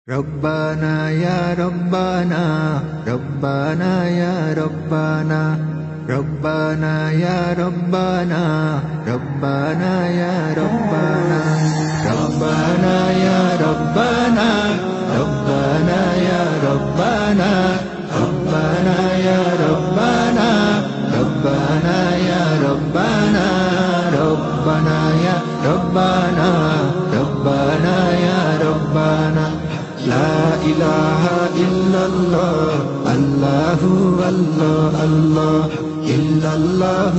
ربنا يا ربنا ربنا يا ربنا ربنا يا ربنا ربنا يا ربنا ربنا يا ربنا ربنا يا ربنا ربنا يا ربنا ربنا يا ربنا ربنا يا ربنا ربنا يا ربنا لا إله إلا الله الله الله الله إلا الله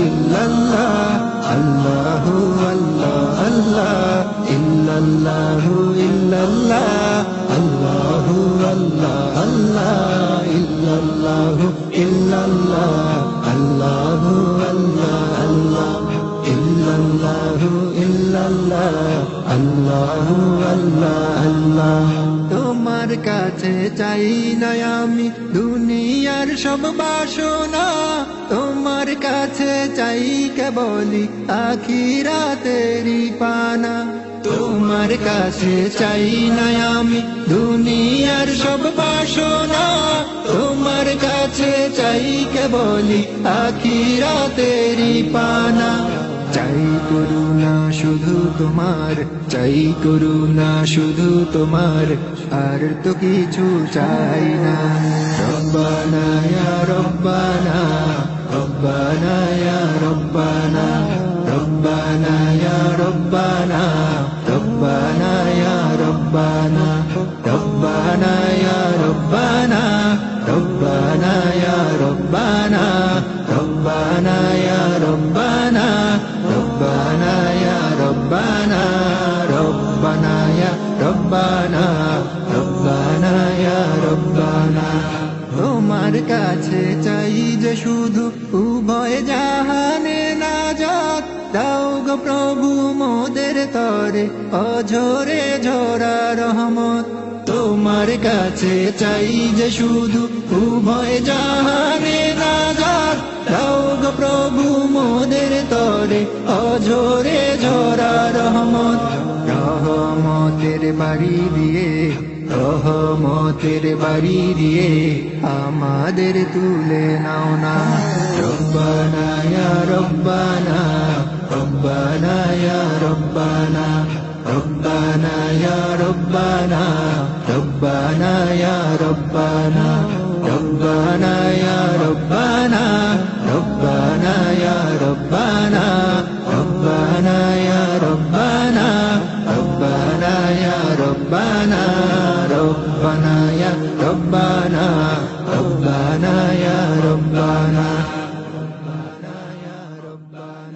إلا الله الله الله الله إلا الله إلا الله الله الله الله إلا الله إلا الله الله الله الله إلا الله إلا الله الله الله الله তোমার কাছে চাই না আমি দুনিয়ার সব বাসনা তোমার কাছে চাই কেবলি আখিরাতেরই পানা তোমার কাছে চাই না আমি দুনিয়ার সব বাসনা তোমার কাছে চাই কেবলি আখিরাতেরই পানা চাই করুণা শুধু তোমার চাই করুণা শুধু তোমার আর তো কিছু চাই না রব্বানা ইয়া রব্বানা রব্বানা ইয়া রব্বানা রব্বানা ইয়া রব্বানা রব্বানা ইয়া রব্বানা রব্বানা ইয়া রব্বানা রব্বানা ইয়া রব্বানা রব্বানা ইয়া রব্বানা ربنا يا ربنا ربنا يا ربنا ربنا يا ربنا তোমার কাছে চাই যে শুধু উভয় জাহানে নাজাত দাও গো প্রভু মোদের তরে অঝরে ঝরা রহমত তোমার কাছে চাই যে শুধু উভয় জাহানে নাজাত দাও গো প্রভু মোদের তরে অঝরে ঝরা রহমত রহমতের বাড়ি দিয়ে রহমতের বাড়ি দিয়ে আমাদের তুলে নাও না রব্বানা ইয়া রব্বানা রব্বানা ইয়া রব্বানা ربنا يا ربنا ربنا يا ربنا ربنا يا ربنا ربنا يا ربنا ربنا يا ربنا ربنا يا ربنا ربنا يا ربنا